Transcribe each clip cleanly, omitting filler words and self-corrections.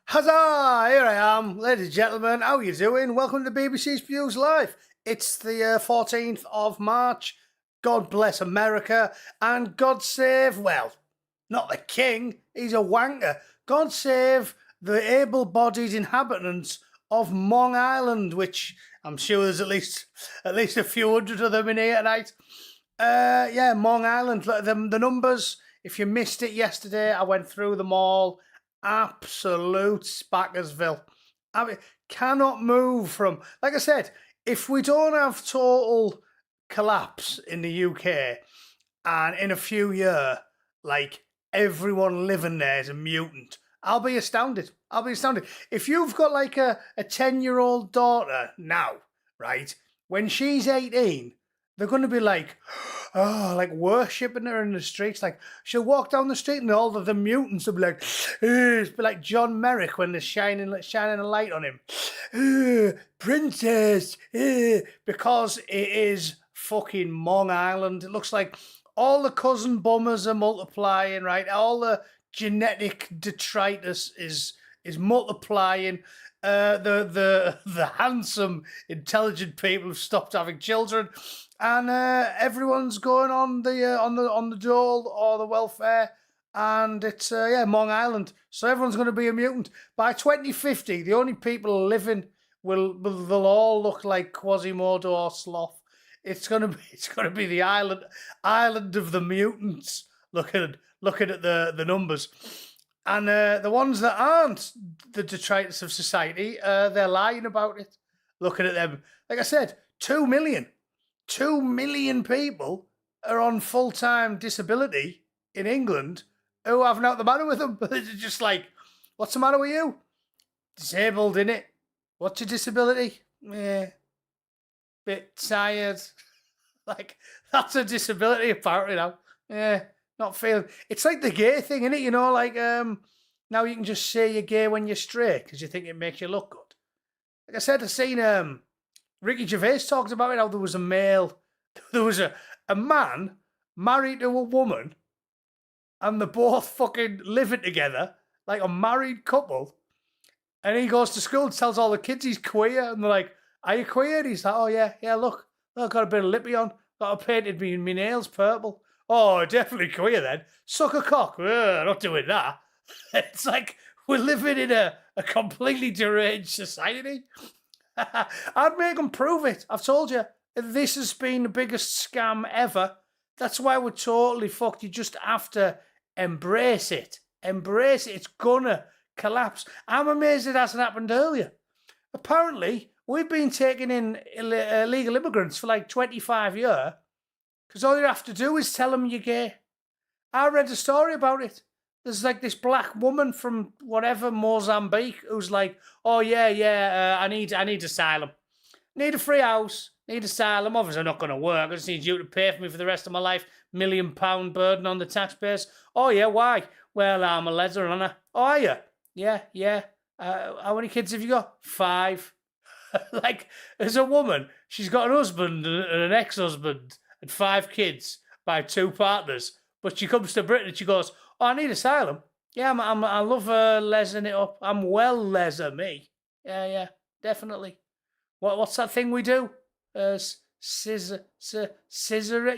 Huzzah! Here I am, ladies and gentlemen. How you doing? Welcome to BBC Spews Live. It's the 14th of March. God bless America and God save, well, not the king. He's a wanker. God save the able-bodied inhabitants of Long Island, which I'm sure there's at least a few hundred of them in here tonight. Long Island. The numbers. If you missed it yesterday, I went through them all. Absolute Spackersville. I mean, cannot move from. Like I said, if we don't have total collapse in the UK, and in a few years, like everyone living there is a mutant, I'll be astounded. If you've got like a 10-year-old daughter now, right? When she's 18, they're going to be like, oh, like worshipping her in the streets. Like she'll walk down the street and all of the mutants will be like, it's be like John Merrick when they're shining a light on him. Princess, because it is fucking Long Island. It looks like all the cousin bummers are multiplying, right? All the genetic detritus is multiplying. The handsome, intelligent people have stopped having children, and everyone's going on the dole or the welfare, and it's Long Island. So everyone's going to be a mutant by 2050. The only people living they'll all look like Quasimodo or Sloth. It's gonna be the island of the mutants. Looking at the numbers. And the ones that aren't the detritus of society, they're lying about it. Looking at them. Like I said, 2 million. 2 million people are on full-time disability in England who have nothing the matter with them. They're just like, what's the matter with you? Disabled, innit? What's your disability? Yeah. Bit tired. Like, that's a disability apparently now. Yeah. Not feeling. It's like the gay thing, isn't it? You know, like now you can just say you're gay when you're straight because you think it makes you look good. Like I said, I've seen Ricky Gervais talked about it, how there was a man married to a woman and they're both fucking living together like a married couple. And he goes to school and tells all the kids he's queer, and they're like, "Are you queer?" And he's like, "Oh yeah, look, I've got a bit of lippy on, got painted me nails purple." Oh, definitely queer then. Suck a cock. Not doing that. It's like we're living in a completely deranged society. I'd make them prove it. I've told you, this has been the biggest scam ever. That's why we're totally fucked. You just have to embrace it. Embrace it. It's gonna collapse. I'm amazed it hasn't happened earlier. Apparently, we've been taking in illegal immigrants for like 25 years. Because all you have to do is tell them you're gay. I read a story about it. There's like this black woman from whatever, Mozambique, who's like, oh yeah, I need asylum. Need a free house, need asylum. Obviously, I'm not going to work. I just need you to pay for me for the rest of my life. £1 million burden on the taxpayers. Oh yeah, why? Well, I'm a leather, aren't I? Oh, are you? Yeah. How many kids have you got? 5. Like, as a woman, she's got an husband and an ex-husband and 5 kids by 2 partners, but she comes to Britain and she goes, "Oh, I need asylum. Yeah, I love lesing it up. I'm well leser, me. Yeah, definitely. What's that thing we do? Scissoring.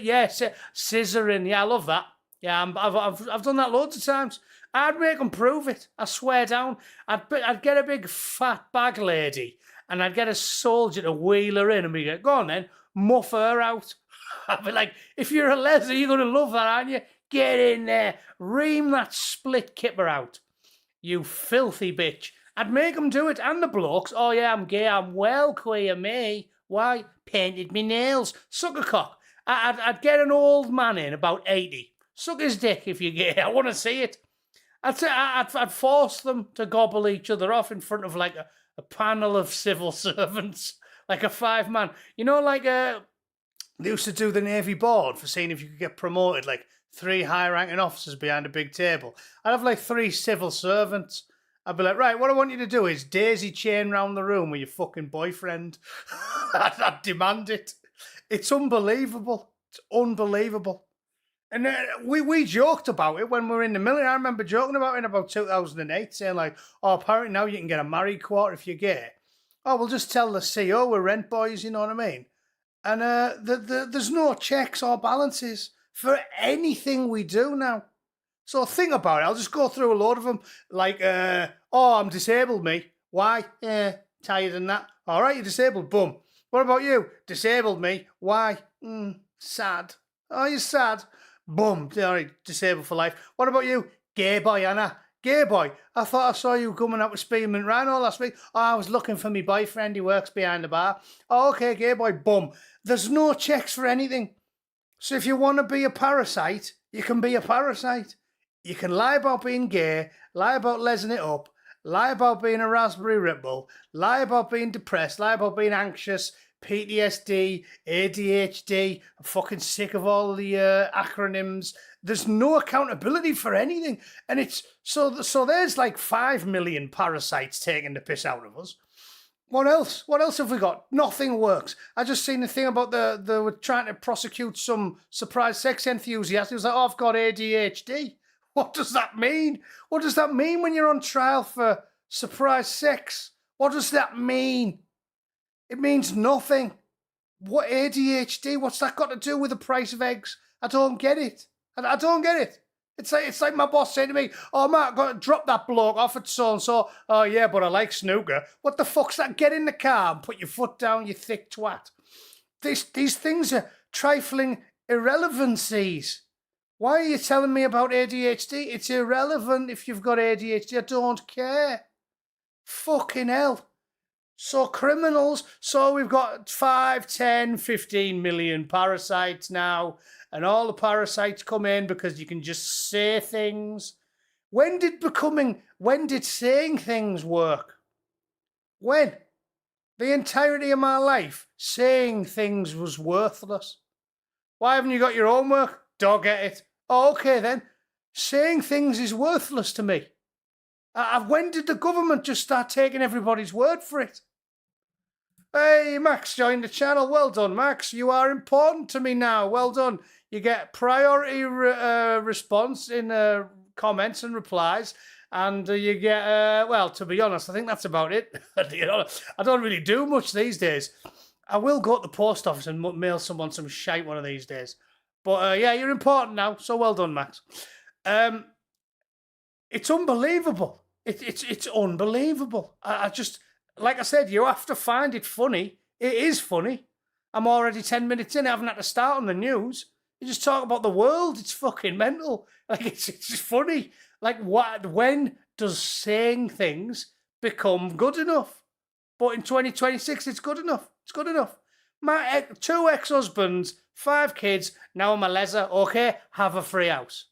Yeah, scissoring. Yeah, I love that. Yeah, I've done that loads of times. I'd make them prove it. I swear down. I'd get a big fat bag lady and I'd get a soldier to wheel her in and be like, go on then, muff her out. I'd be like, if you're a leather, you're going to love that, aren't you? Get in there. Ream that split kipper out. You filthy bitch. I'd make them do it. And the blokes. Oh, yeah, I'm gay. I'm well queer, me. Why? Painted me nails. Suck a cock. I'd get an old man in, about 80. Suck his dick if you're gay. I want to see it. I'd force them to gobble each other off in front of like a panel of civil servants. Like a 5-man. You know, like they used to do the Navy board for seeing if you could get promoted, like 3 high-ranking officers behind a big table. I'd have like 3 civil servants. I'd be like, right, what I want you to do is daisy chain round the room with your fucking boyfriend. I'd demand it. It's unbelievable. It's unbelievable. And we joked about it when we were in the military. I remember joking about it in about 2008, saying like, oh, apparently now you can get a married quarter if you're gay. Oh, we'll just tell the CO we're rent boys, you know what I mean? And there's no checks or balances for anything we do now. So think about it. I'll just go through a load of them. Like, oh, I'm disabled, me. Why? Tired and that. All right, you're disabled. Boom. What about you? Disabled, me. Why? Sad. Oh, you're sad. Boom. All right, disabled for life. What about you? Gay boy, Anna. Gay boy. I thought I saw you coming out with Spearmint Rhino last week. Oh, I was looking for my boyfriend. He works behind the bar. Oh, okay, gay boy. Boom. There's no checks for anything. So if you want to be a parasite, you can be a parasite. You can lie about being gay, lie about lesing it up, lie about being a raspberry ripple, lie about being depressed, lie about being anxious, PTSD, ADHD. I'm fucking sick of all the acronyms. There's no accountability for anything. And it's so there's like 5 million parasites taking the piss out of us. What else? What else have we got? Nothing works. I just seen the thing about they were trying to prosecute some surprise sex enthusiast. He was like, oh, I've got ADHD. What does that mean? What does that mean when you're on trial for surprise sex? What does that mean? It means nothing. What ADHD? What's that got to do with the price of eggs? I don't get it. I don't get it. It's like my boss saying to me, oh, Mark, got to drop that bloke off at so-and-so. Oh, yeah, but I like snooker. What the fuck's that? Get in the car and put your foot down, you thick twat. These things are trifling irrelevancies. Why are you telling me about ADHD? It's irrelevant if you've got ADHD. I don't care. Fucking hell. So criminals, so we've got 5, 10, 15 million parasites now, and all the parasites come in because you can just say things. When did saying things work? When? The entirety of my life, saying things was worthless. Why haven't you got your homework? Don't get it. Oh, okay then. Saying things is worthless to me. When did the government just start taking everybody's word for it? Hey, Max joined the channel. Well done, Max. You are important to me now. Well done. You get priority response in comments and replies. And you get, well, to be honest, I think that's about it. You know, I don't really do much these days. I will go to the post office and mail someone some shite one of these days. But yeah, you're important now. So well done, Max. It's unbelievable. It's unbelievable. I just, like I said, you have to find it funny. It is funny. I'm already 10 minutes in. I haven't had to start on the news. You just talk about the world. It's fucking mental. Like, it's funny. Like, when does saying things become good enough? But in 2026, it's good enough. It's good enough. My 2 ex-husbands, 5 kids, now I'm a leser. Okay, have a free house.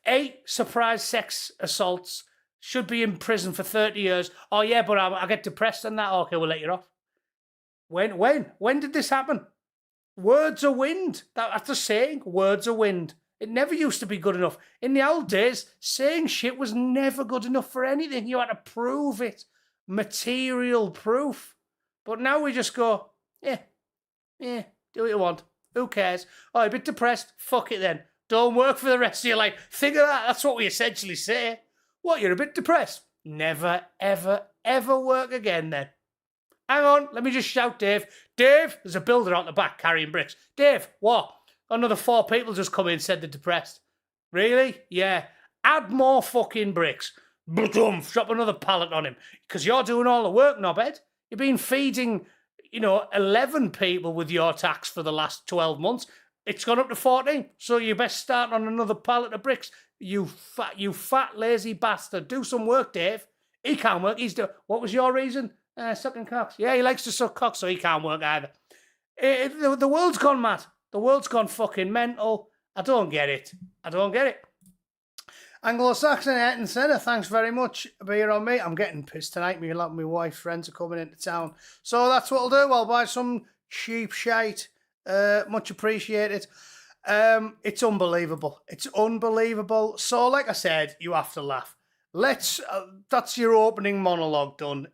8 surprise sex assaults, should be in prison for 30 years. Oh, yeah, but I get depressed and that. Okay, we'll let you off. When did this happen? Words are wind. That's a saying. Words are wind. It never used to be good enough. In the old days, saying shit was never good enough for anything. You had to prove it. Material proof. But now we just go, yeah, do what you want. Who cares? Oh, you're a bit depressed? Fuck it then. Don't work for the rest of your life. Think of that. That's what we essentially say. What, you're a bit depressed? Never, ever, ever work again then. Hang on, let me just shout, Dave. Dave, there's a builder out the back carrying bricks. Dave, what? Another 4 people just come in and said they're depressed. Really? Yeah. Add more fucking bricks. Boom, drop another pallet on him. Because you're doing all the work, knobhead. You've been feeding, 11 people with your tax for the last 12 months. It's gone up to 14. So you best start on another pallet of bricks. You fat, lazy bastard. Do some work, Dave. He can't work. What was your reason? Sucking cocks. Yeah, he likes to suck cocks, so he can't work either. The world's gone mad. The world's gone fucking mental. I don't get it. Anglo-Saxon Ayrton Senna, thanks very much for being on me. I'm getting pissed tonight. A lot of my wife's friends are coming into town. So that's what I'll do. I'll buy some cheap shite. Much appreciated. It's unbelievable. It's unbelievable. So, like I said, you have to laugh. That's your opening monologue done.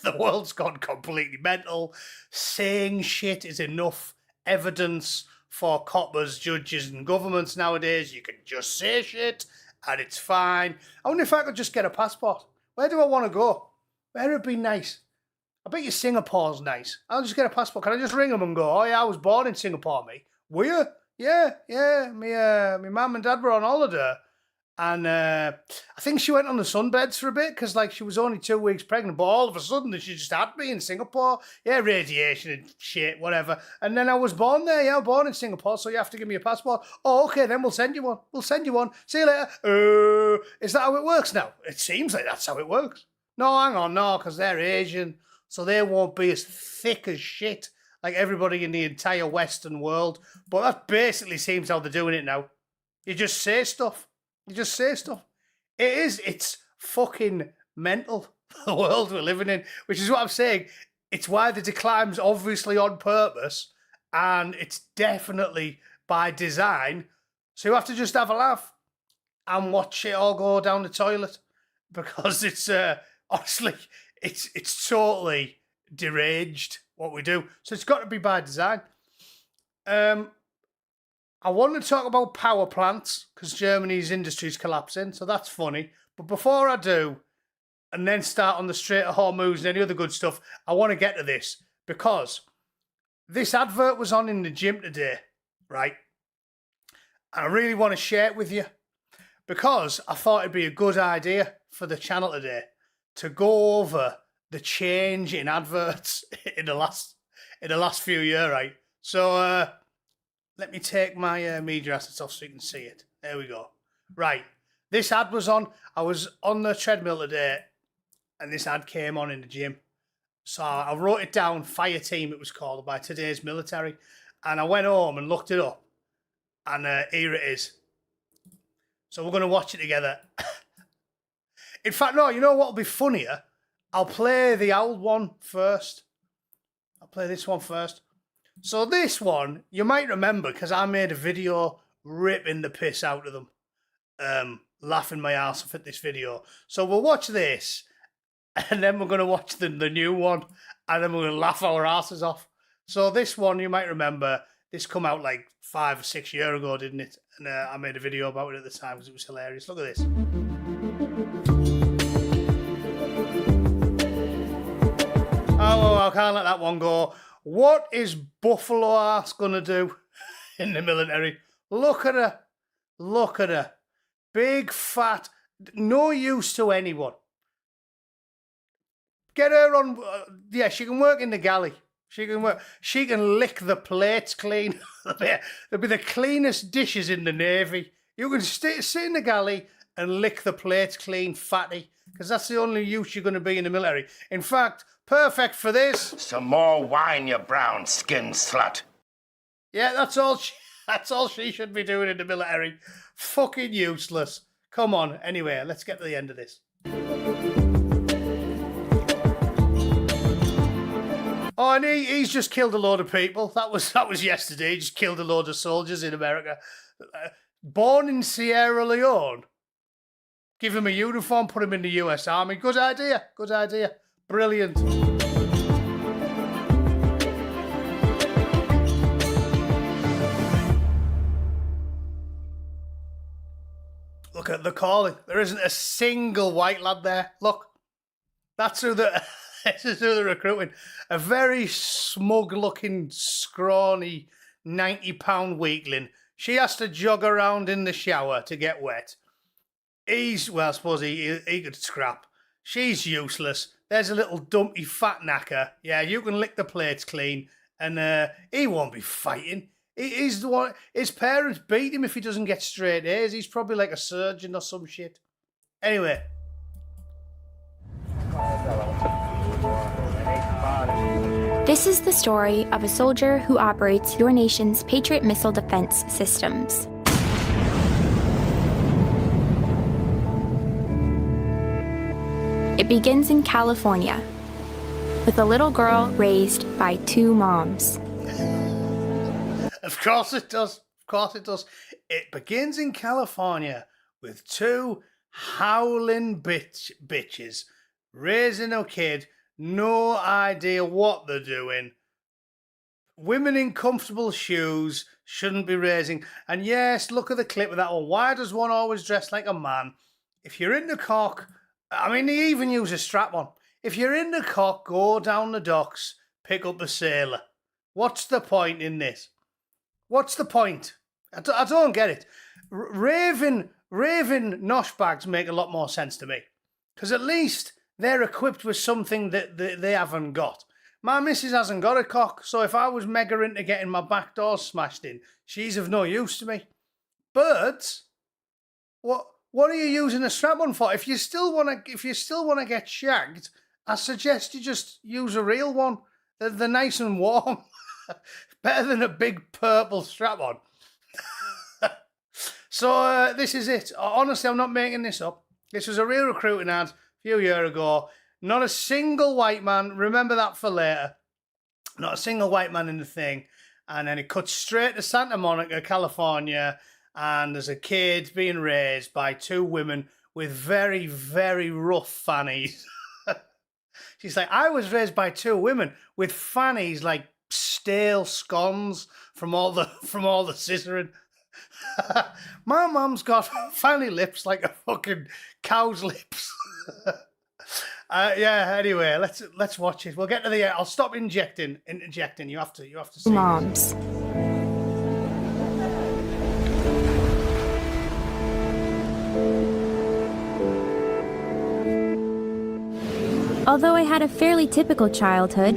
The world's gone completely mental. Saying shit is enough evidence for coppers, judges, and governments nowadays. You can just say shit and it's fine. I wonder if I could just get a passport. Where do I want to go? Where would be nice? I bet you Singapore's nice. I'll just get a passport. Can I just ring them and go, oh yeah, I was born in Singapore, me. Were you? Yeah. Me mum and dad were on holiday. And I think she went on the sunbeds for a bit because, like, she was only 2 weeks pregnant. But all of a sudden, she just had me in Singapore. Yeah, radiation and shit, whatever. And then I was born there. Yeah, I was born in Singapore, so you have to give me a passport. Oh, okay, then we'll send you one. See you later. Is that how it works now? It seems like that's how it works. No, hang on, no, because they're Asian, so they won't be as thick as shit like everybody in the entire Western world. But that basically seems how they're doing it now. You just say stuff. It's fucking mental, the world we're living in, which is what I'm saying. It's why the decline's obviously on purpose, and it's definitely by design. So you have to just have a laugh and watch it all go down the toilet, because it's honestly, it's totally deranged what we do. So it's got to be by design. I want to talk about power plants because Germany's industry is collapsing, so that's funny. But before I do, and then start on the Strait of Hormuz and any other good stuff, I want to get to this because this advert was on in the gym today, right? And I really want to share it with you because I thought it'd be a good idea for the channel today to go over the change in adverts in the last few years, right? So let me take my media assets off so you can see it. There we go. Right. This ad was on. I was on the treadmill today and this ad came on in the gym. So I wrote it down, Fire Team it was called, by Today's Military. And I went home and looked it up. And here it is. So we're going to watch it together. In fact, no, you know what will be funnier? I'll play the old one first. I'll play this one first. So this one, you might remember, because I made a video ripping the piss out of them. Laughing my ass off at this video. So we'll watch this, and then we're going to watch the new one, and then we're going to laugh our asses off. So this one, you might remember, this come out like 5 or 6 years ago, didn't it? And I made a video about it at the time because it was hilarious. Look at this. Oh, I can't let that one go. What is Buffalo Ass going to do in the military? Look at her. Look at her. Big, fat, no use to anyone. Get her on. Yeah, she can work in the galley. She can lick the plates clean. There'll be the cleanest dishes in the Navy. You can sit in the galley and lick the plates clean, fatty, because that's the only use you're going to be in the military. In fact, perfect for this. Some more wine, you brown skin slut. Yeah, that's all she should be doing in the military. Fucking useless. Come on. Anyway, let's get to the end of this. Oh, and he's just killed a load of people. That was yesterday. He just killed a load of soldiers in America. Born in Sierra Leone. Give him a uniform, put him in the US Army. Good idea. Good idea. Brilliant. Look at the calling. There isn't a single white lad there. Look. That's who the this is who they're recruiting. A very smug-looking, scrawny, 90-pound weakling. She has to jog around in the shower to get wet. Well, I suppose he could scrap. She's useless. There's a little dumpy fat knacker. Yeah, you can lick the plates clean, and he won't be fighting. He's the one. His parents beat him if he doesn't get straight A's. He's probably like a surgeon or some shit. Anyway. This is the story of a soldier who operates your nation's Patriot missile defense systems. It begins in California, with a little girl raised by two moms. Of course it does. Of course it does. It begins in California with two howling bitches raising a kid, no idea what they're doing, women in comfortable shoes shouldn't be raising. And yes, look at the clip of that one. Why does one always dress like a man? If you're in the cock, I mean, they even use a strap on. If you're in the cock, go down the docks, pick up a sailor. What's the point in this? What's the point? I don't get it. Raving nosh bags make a lot more sense to me. Because at least they're equipped with something that they haven't got. My missus hasn't got a cock, so if I was mega into getting my back doors smashed in, she's of no use to me. Birds? What are you using a strap on for? If you still want to get shagged, I suggest you just use a real one. They're nice and warm. Better than a big purple strap on. So this is it. Honestly, I'm not making this up. This was a real recruiting ad a few years ago. Not a single white man. Remember that for later. Not a single white man in the thing. And then it cuts straight to Santa Monica, California. And there's a kid being raised by two women with very, very rough fannies. She's like, I was raised by two women with fannies like stale scones from all the scissoring. My mum's got fanny lips like a fucking cow's lips. Yeah. Anyway, let's watch it. We'll get to the. I'll stop interjecting. You have to see. Moms. Although I had a fairly typical childhood,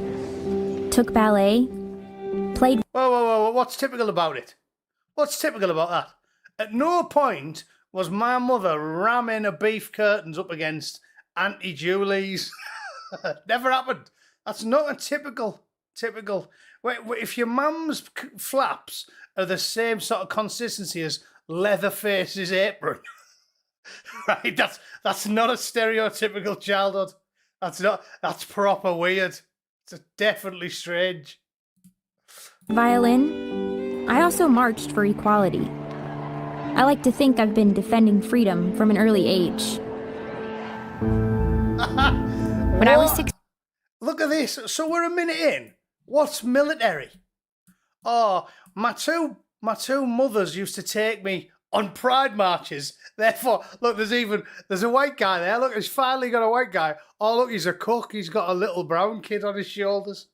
took ballet, played... Whoa. What's typical about it? What's typical about that? At no point was my mother ramming a beef curtains up against Auntie Julie's. Never happened. That's not a typical... Wait, if your mum's flaps are the same sort of consistency as Leatherface's apron, right? That's not a stereotypical childhood. That's proper weird. It's definitely strange. Violin. I also marched for equality. I like to think I've been defending freedom from an early age. When I was 6... Look at this. So we're a minute in. What's military? Oh, my two mothers used to take me on pride marches. Therefore, look, there's a white guy there. Look, he's finally got a white guy. Oh, look, he's a cook. He's got a little brown kid on his shoulders.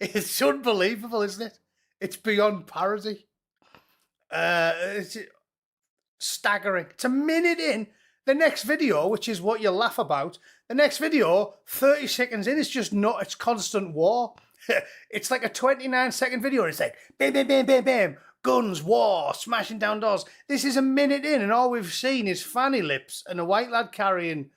It's unbelievable, isn't it? It's beyond parody. It's staggering. It's a minute in. The next video, which is what you laugh about, the next video, 30 seconds in, it's constant war. It's like a 29-second video. And it's like, bam, bam, bam, bam, bam. Guns, war, smashing down doors. This is a minute in, and all we've seen is fanny lips and a white lad carrying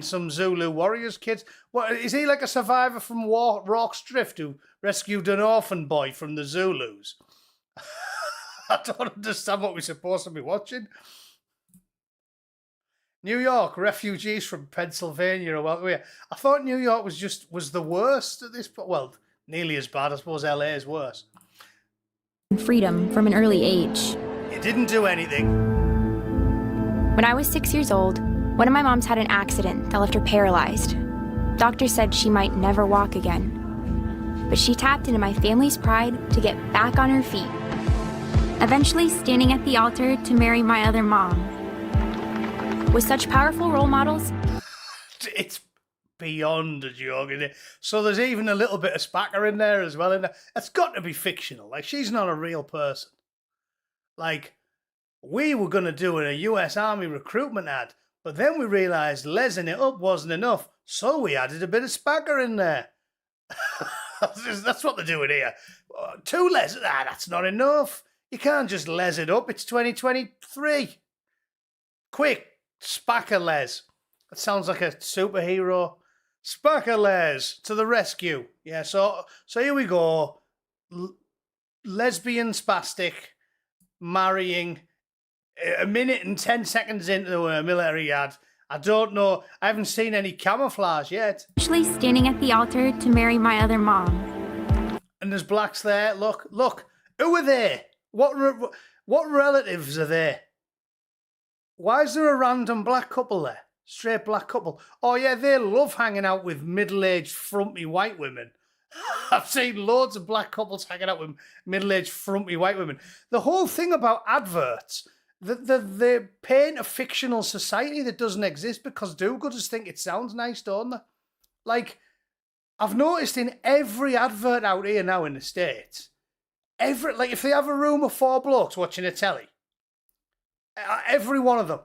some Zulu warriors kids. What is he, like a survivor from Rorke's Drift who rescued an orphan boy from the Zulus? I don't understand what we're supposed to be watching. New York, refugees from Pennsylvania are welcome here. I thought New York was the worst at this point. Well, nearly as bad. I suppose LA is worse. Freedom from an early age. You didn't do anything. When I was 6 years old, one of my moms had an accident that left her paralyzed. Doctors said she might never walk again. But she tapped into my family's pride to get back on her feet, eventually standing at the altar to marry my other mom. With such powerful role models... It's beyond a joke, isn't it? So there's even a little bit of spacker in there as well. It's got to be fictional. Like, she's not a real person. Like, we were going to do a US Army recruitment ad, but then we realised lesing it up wasn't enough, so we added a bit of spacker in there. That's what they're doing here. Two les, that's not enough. You can't just les it up. It's 2023. Quick, spacker les. That sounds like a superhero. Spacker les to the rescue. Yeah, so here we go. Lesbian spastic marrying a minute and 10 seconds into a military ad. I don't know. I haven't seen any camouflage yet. Actually standing at the altar to marry my other mom. And there's blacks there. Look. Who are they? What relatives are they? Why is there a random black couple there? Straight black couple. Oh yeah, they love hanging out with middle-aged frumpy white women. I've seen loads of black couples hanging out with middle-aged, frumpy white women. The whole thing about adverts, they paint a fictional society that doesn't exist because do-gooders think it sounds nice, don't they? Like, I've noticed in every advert out here now in the States, if they have a room of 4 blokes watching a telly, every one of them,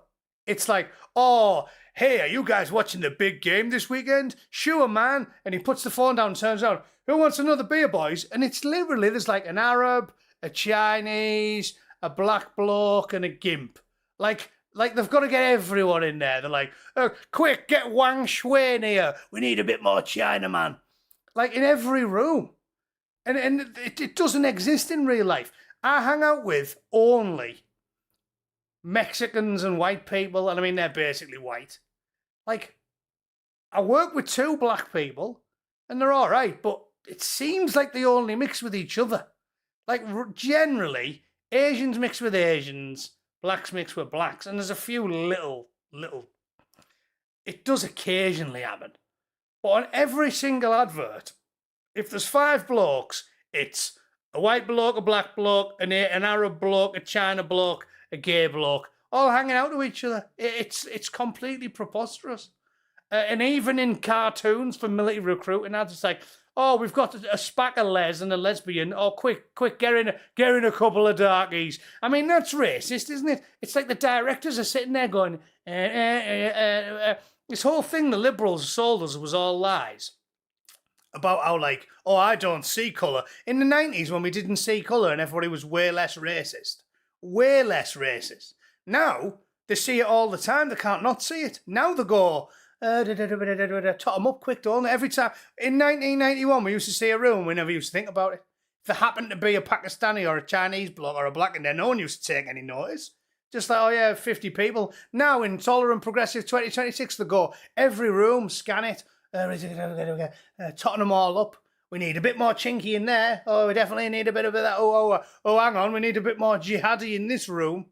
it's like, oh, hey, are you guys watching the big game this weekend? Sure, man. And he puts the phone down and turns around. Who wants another beer, boys? And it's literally, there's like an Arab, a Chinese, a black bloke, and a gimp. Like they've got to get everyone in there. They're like, oh, quick, get Wang Shui in here. We need a bit more Chinaman. Like in every room. And it doesn't exist in real life. I hang out with only Mexicans and white people, and I mean, they're basically white. Like, I work with 2 black people, and they're all right, but it seems like they only mix with each other. Like, generally, Asians mix with Asians, blacks mix with blacks, and there's a few little... It does occasionally happen. But on every single advert, if there's 5 blokes, it's a white bloke, a black bloke, an Arab bloke, a China bloke, a gay bloke, all hanging out to each other. It's completely preposterous. And even in cartoons for military recruiting ads, it's like, oh, we've got a spack of les and a lesbian. Oh, quick, get in a couple of darkies. I mean, that's racist, isn't it? It's like the directors are sitting there going, this whole thing the Liberals sold us was all lies. About how, like, oh, I don't see colour. In the 90s, when we didn't see colour and everybody was way less racist. Way less racist. Now, they see it all the time. They can't not see it. Now they go, tot them up quick, don't they? Every time. In 1991, we used to see a room. We never used to think about it. If there happened to be a Pakistani or a Chinese bloke or a black in there, no one used to take any notice. Just like, oh yeah, 50 people. Now, in Tolerant Progressive 2026, they go, every room, scan it. Totting them all up. We need a bit more chinky in there. Oh, we definitely need a bit of that. Oh, hang on. We need a bit more jihadi in this room.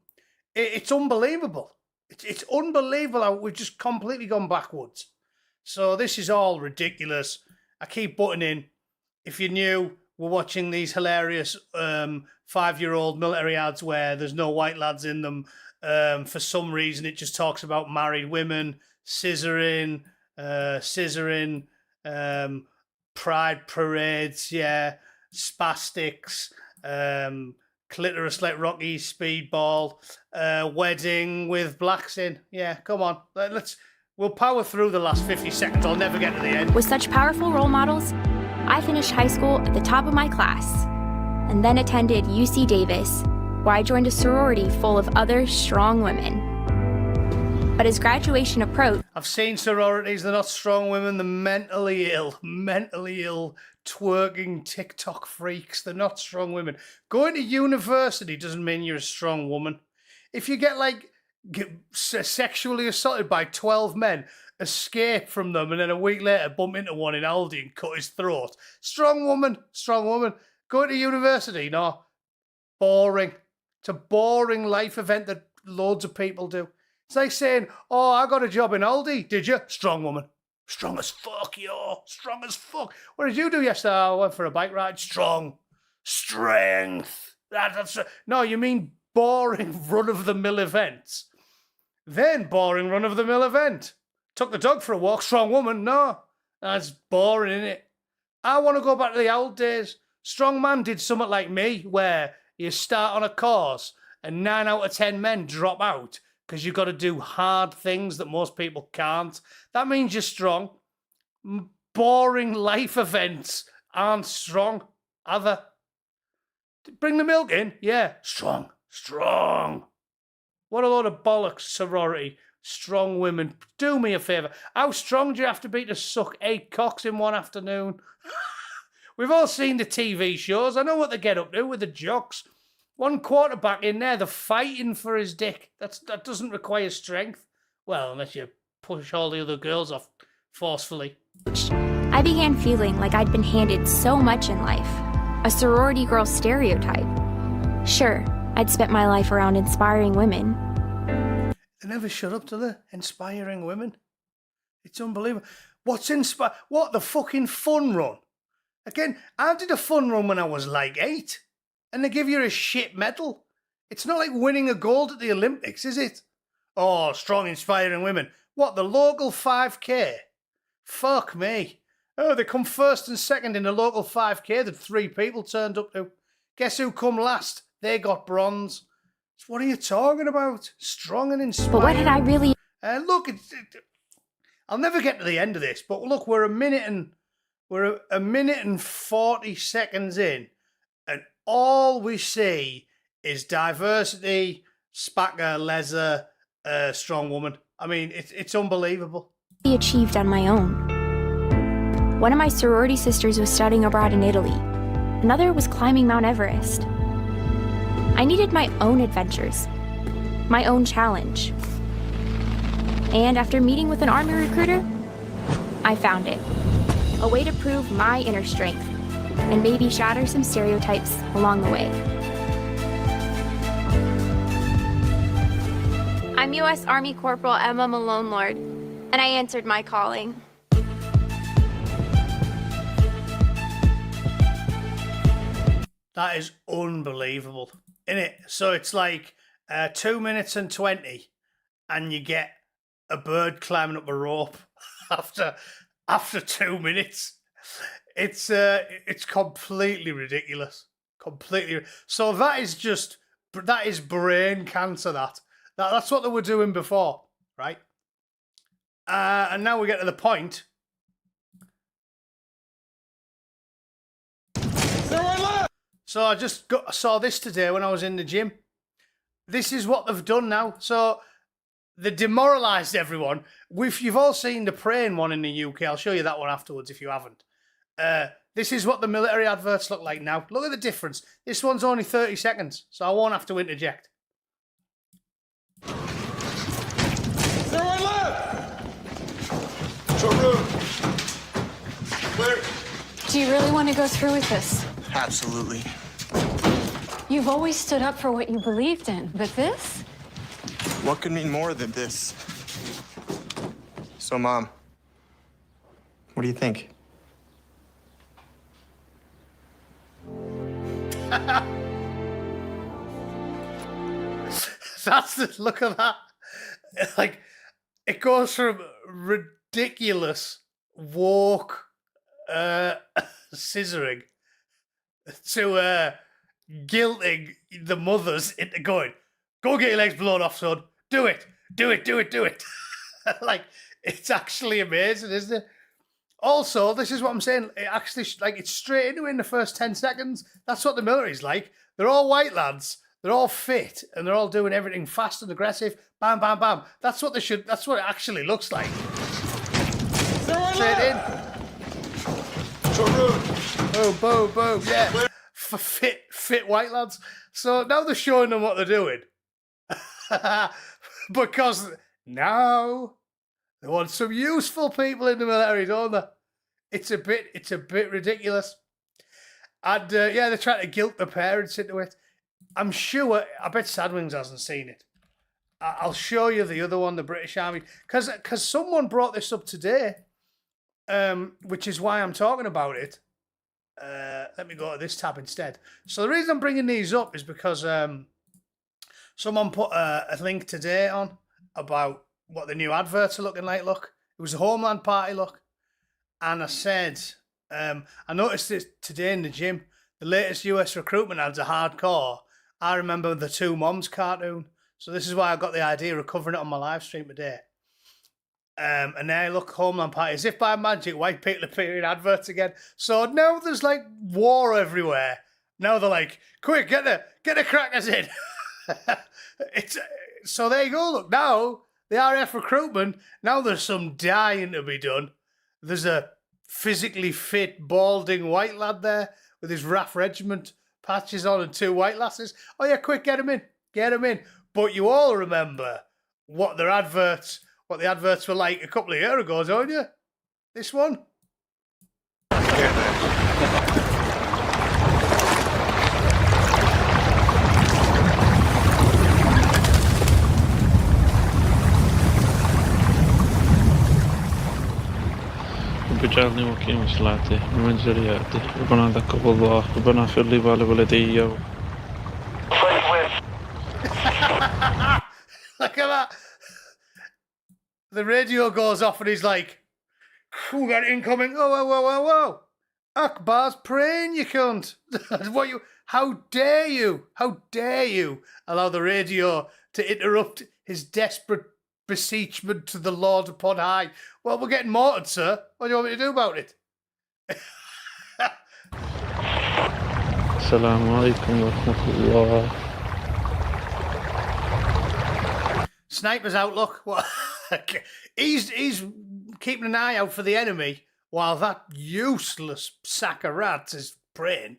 It's unbelievable. It's unbelievable how we've just completely gone backwards. So this is all ridiculous. I keep butting in. If you're new, we're watching these hilarious 5-year-old military ads where there's no white lads in them. For some reason, it just talks about married women, scissoring, pride parades, yeah, spastics, clitoris like Rocky, speedball, wedding with blacks in. Yeah, come on, we'll power through the last 50 seconds. I'll never get to the end. With such powerful role models, I finished high school at the top of my class and then attended UC Davis, where I joined a sorority full of other strong women. But as graduation approached... I've seen sororities, they're not strong women, they're mentally ill, twerking TikTok freaks. They're not strong women. Going to university doesn't mean you're a strong woman. If you get sexually assaulted by 12 men, escape from them, and then a week later bump into one in Aldi and cut his throat. Strong woman. Going to university, no. Boring. It's a boring life event that loads of people do. It's like saying, oh, I got a job in Aldi. Did you? Strong woman. Strong as fuck, yo. Strong as fuck. What did you do yesterday? I went for a bike ride. Strong. Strength. No, you mean boring run-of-the-mill events. Then boring run-of-the-mill event. Took the dog for a walk. Strong woman. No. That's boring, innit? I want to go back to the old days. Strong man did something like me, where you start on a course and 9 out of 10 men drop out because you've got to do hard things that most people can't. That means you're strong. Boring life events aren't strong, either. Bring the milk in? Yeah. Strong. What a load of bollocks, sorority. Strong women. Do me a favour. How strong do you have to be to suck 8 cocks in one afternoon? We've all seen the TV shows. I know what they get up to with the jocks. One quarterback in there, they're fighting for his dick. That doesn't require strength. Well, unless you push all the other girls off forcefully. I began feeling like I'd been handed so much in life. A sorority girl stereotype. Sure, I'd spent my life around inspiring women. They never shut up to the inspiring women. It's unbelievable. What the fucking fun run? Again, I did a fun run when I was like 8, and they give you a shit medal. It's not like winning a gold at the Olympics, is it? Oh, strong, inspiring women. What, the local 5K? Fuck me. Oh, they come first and second in the local 5K that 3 people turned up to. Guess who come last? They got bronze. So what are you talking about? Strong and inspiring. But what had I really... Look, I'll never get to the end of this, but look, we're a minute and 40 seconds in, and all we see is diversity, spacker, leather, strong woman. I mean, it's unbelievable. achieved on my own. One of my sorority sisters was studying abroad in Italy. Another was climbing Mount Everest. I needed my own adventures, my own challenge. And after meeting with an army recruiter, I found it. A way to prove my inner strength and maybe shatter some stereotypes along the way. I'm U.S. Army Corporal Emma Malone Lord, and I answered my calling. That is unbelievable, isn't it? So it's like 2 minutes and 20, and you get a bird climbing up a rope after 2 minutes. It's completely ridiculous. Completely. So that is brain cancer. That's what they were doing before, right? And now we get to the point. So I just saw this today when I was in the gym. This is what they've done now. So they demoralised everyone. You've all seen the praying one in the UK. I'll show you that one afterwards if you haven't. This is what the military adverts look like now. Look at the difference. This one's only 30 seconds, so I won't have to interject. Everyone left! Short room. Clear. Do you really want to go through with this? Absolutely. You've always stood up for what you believed in, but this? What could mean more than this? So, Mom, what do you think? Look at that. Like, it goes from ridiculous woke scissoring to guilting the mothers into going, go get your legs blown off, son. Do it. Like, it's actually amazing, isn't it? Also, this is what I'm saying. It actually, like, it's straight into it in the first 10 seconds. That's what the military's like. They're all white lads. They're all fit, and they're all doing everything fast and aggressive. Bam, bam, bam. That's what it actually looks like. Straight in. Short room. Boom, boom, boom. Yeah. For fit white lads. So now they're showing them what they're doing. Because now they want some useful people in the military, don't they? It's a bit ridiculous. And yeah, they're trying to guilt the parents into it. I'm sure, I bet Sadwings hasn't seen it. I'll show you the other one, the British Army, because someone brought this up today, which is why I'm talking about it. Let me go to this tab instead. So the reason I'm bringing these up is because someone put a link today on about what the new adverts are looking like. Look, it was a Homeland Party look. And I said, I noticed this today in the gym, the latest US recruitment ads are hardcore. I remember the Two Moms cartoon. So this is why I got the idea of covering it on my live stream today. And now look, Homeland Party, as if by magic, white people appear in adverts again. So now there's like war everywhere. Now they're like, quick, get the crackers in. So there you go. Look, now the RAF recruitment. Now there's some dying to be done. There's a physically fit, balding white lad there with his RAF regiment patches on and 2 white lasses. Oh yeah, quick, get him in. But you all remember what the adverts were like a couple of years ago, don't you? This one. واجعلني مقيم صلاته ومن ذريته ربنا تقبل الله ربنا اغفر لي ولوالدي. Look at that. The radio goes off and he's like, we got incoming. Whoa. Akbar's praying, you cunt. How dare you allow the radio to interrupt his desperate beseechment to the Lord upon high? Well, we're getting mortared, sir. What do you want me to do about it? Assalamu alaikum wa rahmatullah. Sniper's outlook. What? He's keeping an eye out for the enemy while that useless sack of rats is praying.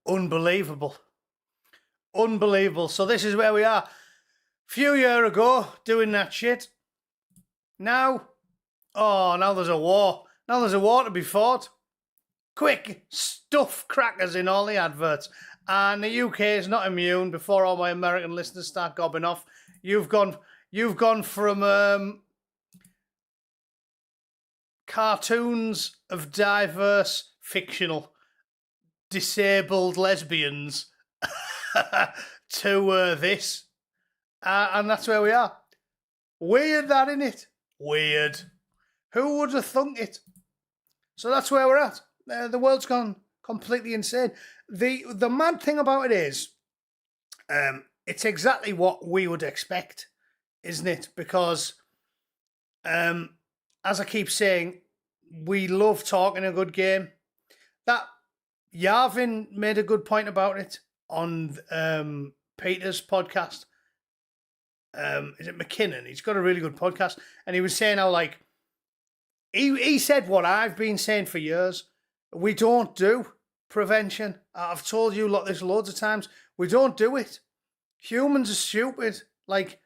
Unbelievable. So this is where we are. Few years ago, doing that shit. Now there's a war. Now there's a war to be fought. Quick, stuff crackers in all the adverts. And the UK is not immune. Before all my American listeners start gobbing off, you've gone from cartoons of diverse, fictional, disabled lesbians to this. And that's where we are. Weird that, innit? Weird. Who would have thunk it? So that's where we're at. The world's gone completely insane. The mad thing about it is, it's exactly what we would expect, isn't it? Because, as I keep saying, we love talking a good game. That Yarvin made a good point about it on Peter's podcast. Is it McKinnon? He's got a really good podcast, and he was saying how, like, he said what I've been saying for years. We don't do prevention. I've told you this loads of times. We don't do it. Humans are stupid. Like,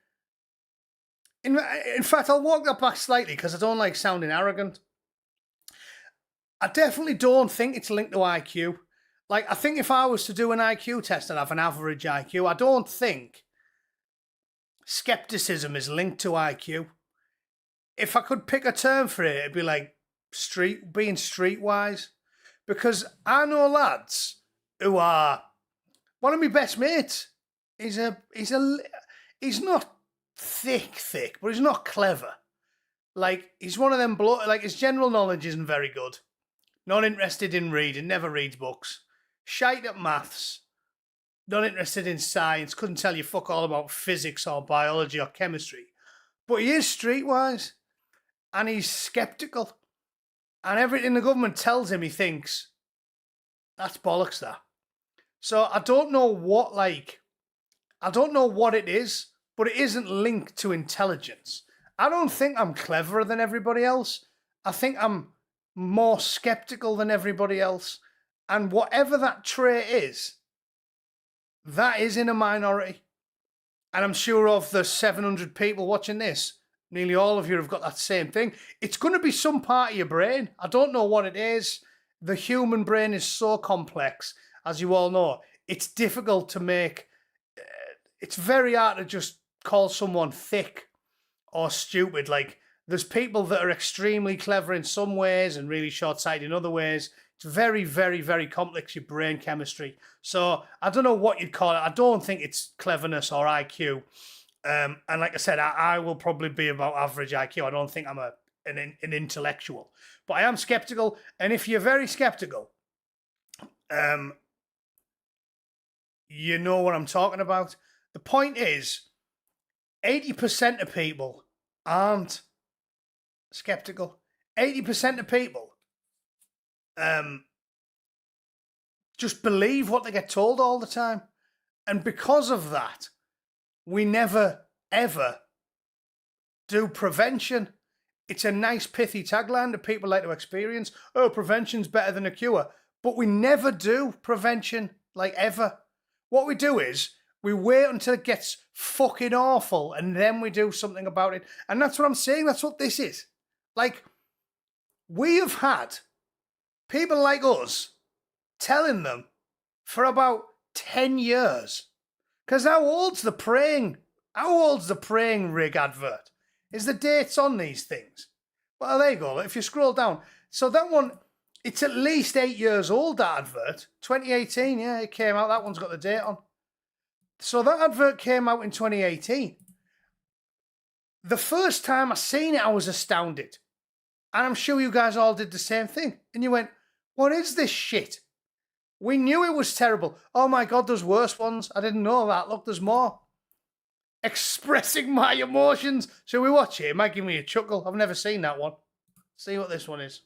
in fact, I'll walk that back slightly because I don't like sounding arrogant. I definitely don't think it's linked to IQ. Like, I think if I was to do an IQ test and have an average IQ, I don't think skepticism is linked to IQ. If I could pick a term for it, it'd be like being streetwise. Because I know lads who are, one of my best mates, he's not thick, but he's not clever. Like, he's one of them, like, his general knowledge isn't very good. Not interested in reading, never reads books. Shite at maths. Not interested in science, couldn't tell you fuck all about physics or biology or chemistry. But he is streetwise. And he's sceptical. And everything the government tells him, he thinks, that's bollocks, that. So I don't know what it is, but it isn't linked to intelligence. I don't think I'm cleverer than everybody else. I think I'm more skeptical than everybody else. And whatever that trait is, that is in a minority. And I'm sure of the 700 people watching this, nearly all of you have got that same thing. It's going to be some part of your brain. I don't know what it is. The human brain is so complex, as you all know. It's difficult to make. It's very hard to just call someone thick or stupid. Like, there's people that are extremely clever in some ways and really short-sighted in other ways. It's very, very, very complex, your brain chemistry. So I don't know what you'd call it. I don't think it's cleverness or IQ. And like I said, I will probably be about average IQ. I don't think I'm an intellectual. But I am skeptical. And if you're very skeptical, you know what I'm talking about. The point is, 80% of people aren't skeptical. 80% of people just believe what they get told all the time. And because of that, we never, ever do prevention. It's a nice, pithy tagline that people like to experience. Oh, prevention's better than a cure. But we never do prevention, like, ever. What we do is we wait until it gets fucking awful and then we do something about it. And that's what I'm saying. That's what this is. Like, we have had people like us telling them for about 10 years. Because how old's the praying rig advert? Is the dates on these things? Well, there you go. If you scroll down. So that one, it's at least 8 years old, that advert. 2018, yeah, it came out. That one's got the date on. So that advert came out in 2018. The first time I seen it, I was astounded. And I'm sure you guys all did the same thing. And you went, what is this shit? We knew it was terrible. Oh my God, there's worse ones. I didn't know that. Look, there's more. Expressing my emotions. Shall we watch it? It might give me a chuckle. I've never seen that one. See what this one is.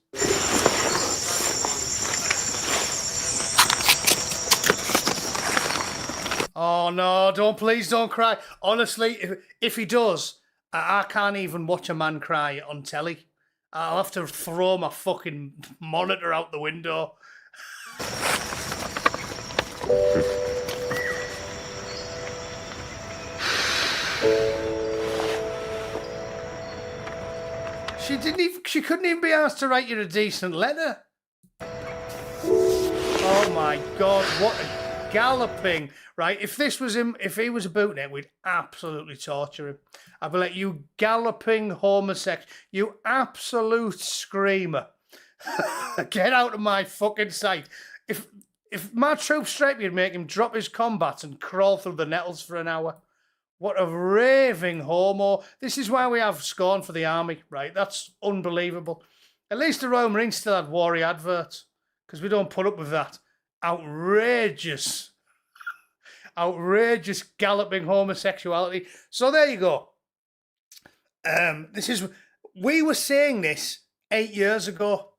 Oh no, please don't cry. Honestly, if he does, I can't even watch a man cry on telly. I'll have to throw my fucking monitor out the window. She couldn't even be asked to write you a decent letter. Oh my God, what a galloping, right? If this was him, if he was a bootneck, we'd absolutely torture him. I'd be like, you galloping homosexual, you absolute screamer. Get out of my fucking sight. If my troop straight would make him drop his combats and crawl through the nettles for an hour. What a raving homo. This is why we have scorn for the army, right? That's unbelievable. At least the Royal Marines still had warrior adverts, because we don't put up with that. Outrageous galloping homosexuality. So there you go. We were saying this 8 years ago.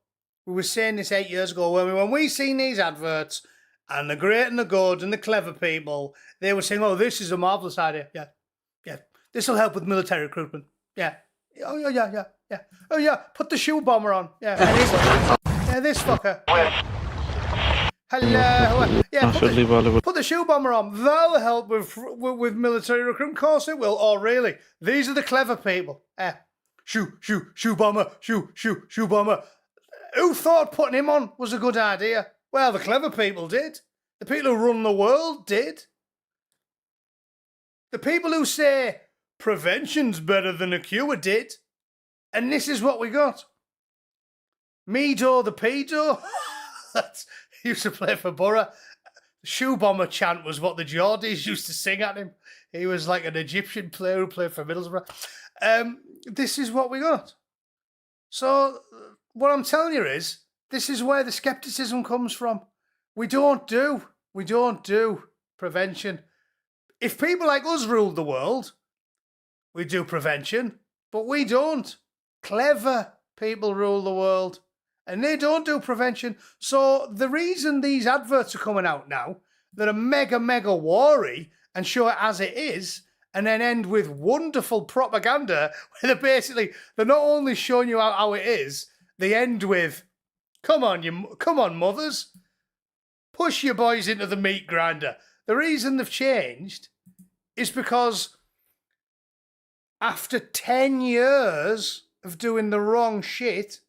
We were saying this 8 years ago when we seen these adverts, and the great and the good and the clever people, they were saying, oh, this is a marvellous idea. Yeah. This will help with military recruitment. Yeah. Oh, yeah. Oh, yeah. Put the shoe bomber on. Yeah. This fucker. Hello. Yeah. Put the shoe bomber on. That'll help with military recruitment. Of course it will. Oh, really? These are the clever people. Shoe bomber. Shoe bomber. Who thought putting him on was a good idea? Well, the clever people did. The people who run the world did. The people who say prevention's better than a cure did. And this is what we got. Medo the pedo. He used to play for Borough. The shoe bomber chant was what the Geordies used to sing at him. He was like an Egyptian player who played for Middlesbrough. This is what we got. So what I'm telling you is, this is where the skepticism comes from. We don't do prevention. If people like us ruled the world, we do prevention, but we don't. Clever people rule the world, and they don't do prevention. So the reason these adverts are coming out now that are mega worry and show it as it is, and then end with wonderful propaganda where they're not only showing you how it is, they end with, come on, mothers, push your boys into the meat grinder. The reason they've changed is because after 10 years of doing the wrong shit,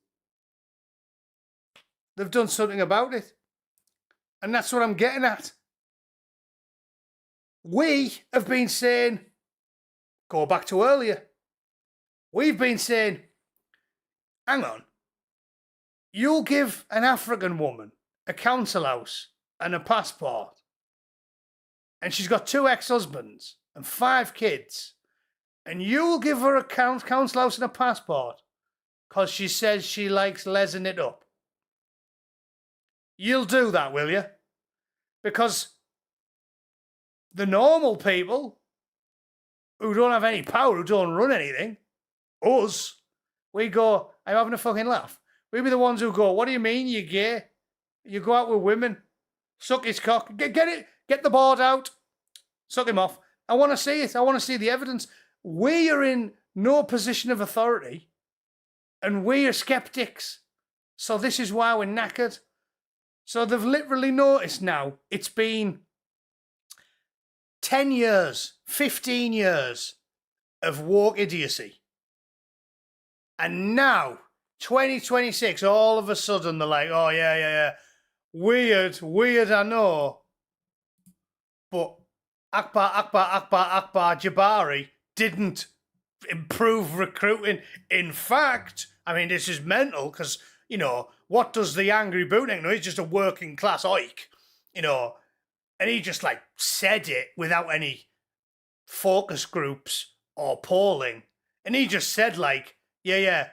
they've done something about it. And that's what I'm getting at. We have been saying, go back to earlier. We've been saying, hang on, you'll give an African woman a council house and a passport, and she's got 2 ex-husbands and 5 kids, and you'll give her a council house and a passport because she says she likes lesing it up. You'll do that, will you? Because the normal people who don't have any power, who don't run anything, us, we go, I'm having a fucking laugh. We'll be the ones who go, what do you mean you're gay? You go out with women, suck his cock, get it, get the board out, suck him off. I want to see it. I want to see the evidence. We are in no position of authority, and we are skeptics. So this is why we're knackered. So they've literally noticed now it's been 10 years, 15 years of woke idiocy. And now, 2026, all of a sudden they're like, oh, yeah. Weird, I know. But Akbar Jabari didn't improve recruiting. In fact, I mean, this is mental because, you know, what does the angry Bootneck know? He's just a working class oik, you know, and he just like said it without any focus groups or polling. And he just said like, yeah,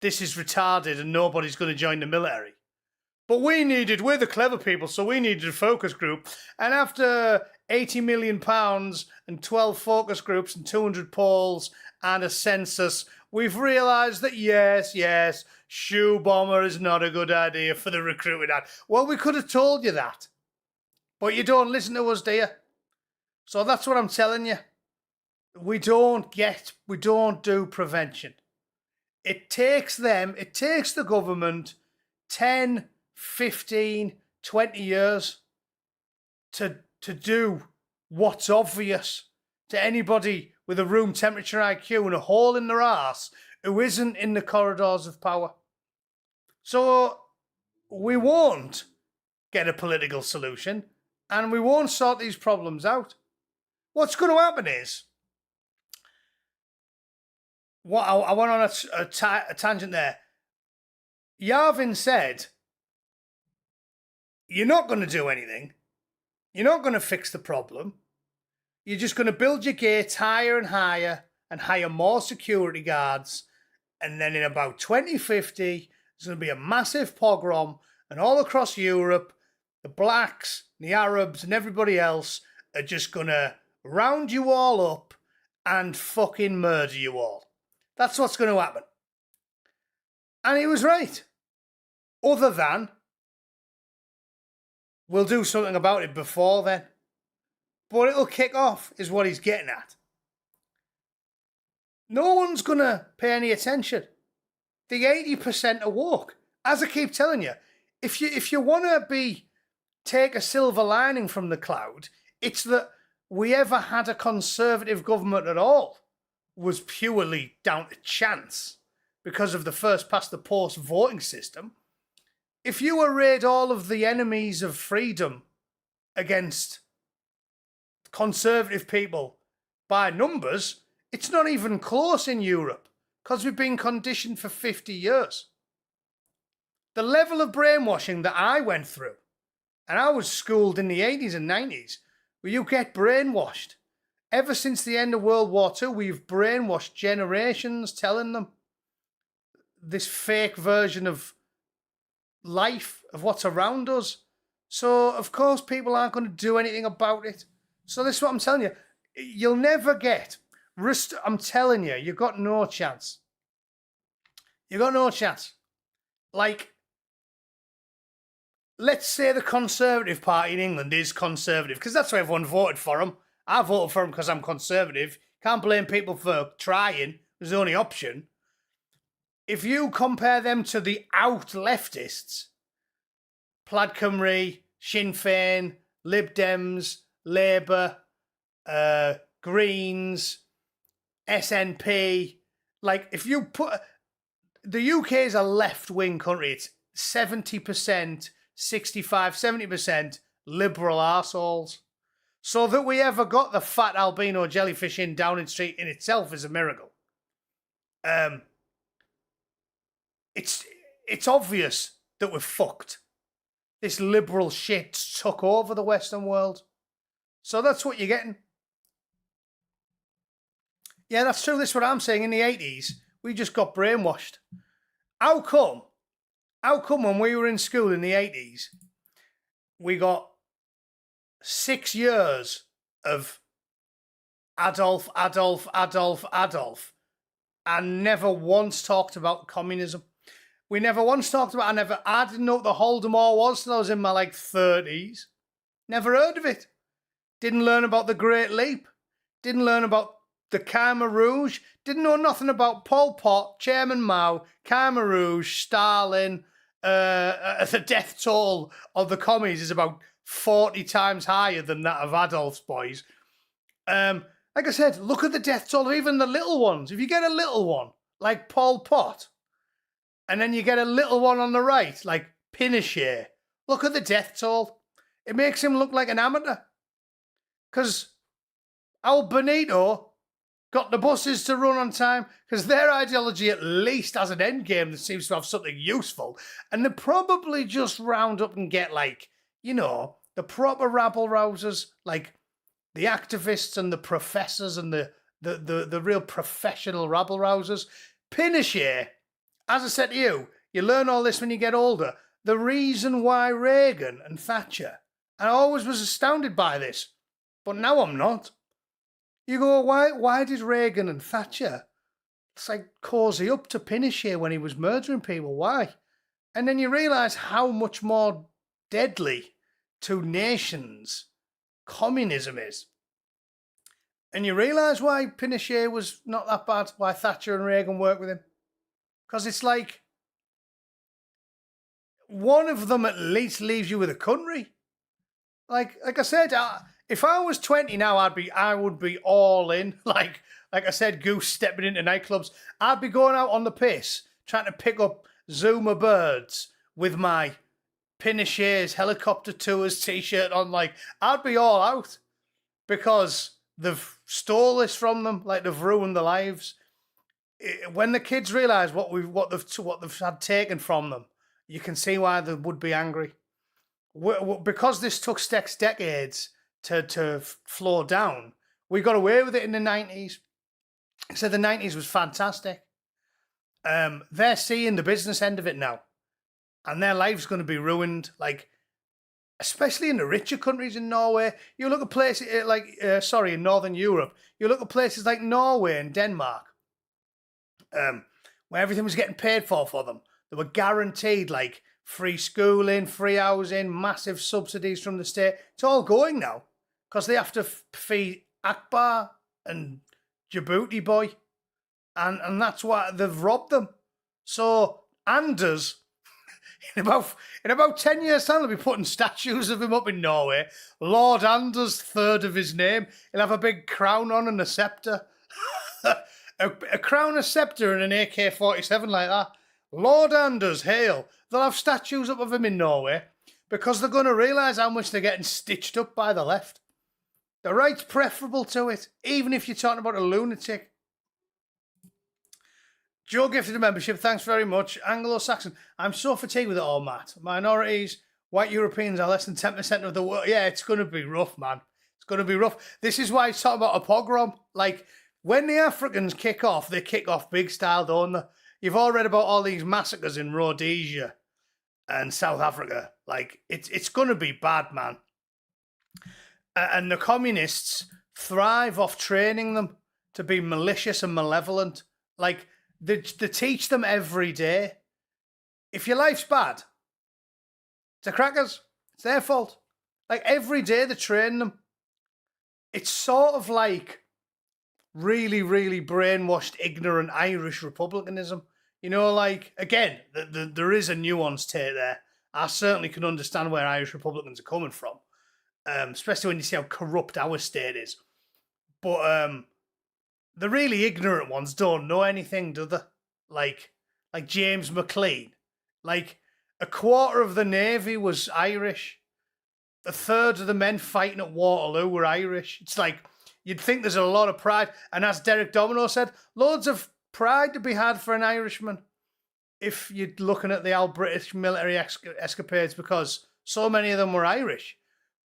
this is retarded and nobody's going to join the military. But we're the clever people, so we needed a focus group. And after £80 million and 12 focus groups and 200 polls and a census, we've realised that yes, shoe bomber is not a good idea for the recruitment ad. Well, we could have told you that. But you don't listen to us, do you? So that's what I'm telling you. We don't do prevention. It takes the government 10, 15, 20 years to do what's obvious to anybody with a room temperature IQ and a hole in their arse who isn't in the corridors of power. So we won't get a political solution and we won't sort these problems out. What's going to happen is, I went on a tangent there. Yavin said, you're not going to do anything. You're not going to fix the problem. You're just going to build your gates higher and higher and hire more security guards. And then in about 2050, there's going to be a massive pogrom. And all across Europe, the blacks, the Arabs and everybody else are just going to round you all up and fucking murder you all. That's what's going to happen. And he was right. Other than, we'll do something about it before then. But it'll kick off, is what he's getting at. No one's going to pay any attention. The 80% are woke. As I keep telling you, if you want to take a silver lining from the cloud, it's that we ever had a conservative government at all was purely down to chance because of the first past the post voting system. If you arrayed all of the enemies of freedom against conservative people by numbers, it's not even close in Europe because we've been conditioned for 50 years. The level of brainwashing that I went through, and I was schooled in the 80s and 90s, where you get brainwashed. Ever since the end of World War II, we've brainwashed generations, telling them this fake version of life, of what's around us. So, of course, people aren't going to do anything about it. So this is what I'm telling you. You'll never get... I'm telling you, you've got no chance. You've got no chance. Like, let's say the Conservative Party in England is conservative, because that's why everyone voted for them. I voted for them because I'm conservative. Can't blame people for trying. It was the only option. If you compare them to the out leftists, Plaid Cymru, Sinn Féin, Lib Dems, Labour, Greens, SNP, like if you put... The UK is a left-wing country. It's 70%, 65, 70% liberal arseholes. So that we ever got the fat albino jellyfish in Downing Street in itself is a miracle. It's obvious that we're fucked. This liberal shit took over the Western world. So that's what you're getting. Yeah, that's true. This is what I'm saying. In the 80s, we just got brainwashed. How come when we were in school in the 80s, we got 6 years of Adolf, and never once talked about communism? We never once talked about... I didn't know what the Holodomor was till I was in my 30s. Never heard of it. Didn't learn about the Great Leap. Didn't learn about the Khmer Rouge. Didn't know nothing about Pol Pot, Chairman Mao, Khmer Rouge, Stalin. The death toll of the commies is about 40 times higher than that of Adolf's boys. Like I said, look at the death toll of even the little ones. If you get a little one, like Pol Pot, and then you get a little one on the right, like Pinochet, look at the death toll. It makes him look like an amateur. Because our Benito got the buses to run on time because their ideology at least has an end game that seems to have something useful. And they probably just round up and get like, you know, the proper rabble-rousers, like the activists and the professors and the real professional rabble-rousers. Pinochet, as I said to you, you learn all this when you get older. The reason why Reagan and Thatcher, and I always was astounded by this, but now I'm not. You go, why did Reagan and Thatcher, it's like, cozy up to Pinochet when he was murdering people? Why? And then you realise how much more deadly to nations communism is. And you realise why Pinochet was not that bad, why Thatcher and Reagan worked with him. Because it's like, one of them at least leaves you with a country. Like I said, if I was 20 now, I would be all in. Like I said, goose stepping into nightclubs. I'd be going out on the piss, trying to pick up Zuma birds with my Pinochet's helicopter tours t-shirt on. Like, I'd be all out because they've stole this from them. Like, they've ruined their lives. When the kids realise what they've had taken from them, you can see why they would be angry. Because this took decades to flow down, we got away with it in the 90s. So the 90s was fantastic. They're seeing the business end of it now. And their life's going to be ruined, like, especially in the richer countries in Norway. You look at places in Northern Europe. You look at places like Norway and Denmark, where everything was getting paid for them. They were guaranteed, like, free schooling, free housing, massive subsidies from the state. It's all going now because they have to feed Akbar and Djibouti boy. And that's why they've robbed them. So Anders, in about 10 years' time, they'll be putting statues of him up in Norway. Lord Anders, third of his name. He'll have a big crown on and a sceptre. a crown, a sceptre, and an AK-47 like that. Lord Anders, hail. They'll have statues up of him in Norway because they're going to realise how much they're getting stitched up by the left. The right's preferable to it, even if you're talking about a lunatic. Joe gifted a membership, thanks very much. Anglo-Saxon, I'm so fatigued with it all, Matt. Minorities, white Europeans are less than 10% of the world. Yeah, it's going to be rough, man. It's going to be rough. This is why it's talking about a pogrom. Like, when the Africans kick off, they kick off big style, don't they? You've all read about all these massacres in Rhodesia and South Africa. Like, it's going to be bad, man. And the communists thrive off training them to be malicious and malevolent. Like, they teach them every day. If your life's bad, it's the crackers. It's their fault. Like, every day they train them. It's sort of like really, really brainwashed, ignorant Irish republicanism. You know, like, again, there is a nuance to it there. I certainly can understand where Irish Republicans are coming from, especially when you see how corrupt our state is. But the really ignorant ones don't know anything, do they? Like James McLean. Like, a quarter of the Navy was Irish. A third of the men fighting at Waterloo were Irish. It's like, you'd think there's a lot of pride. And as Derek Domino said, loads of pride to be had for an Irishman if you're looking at the old British military escapades, because so many of them were Irish.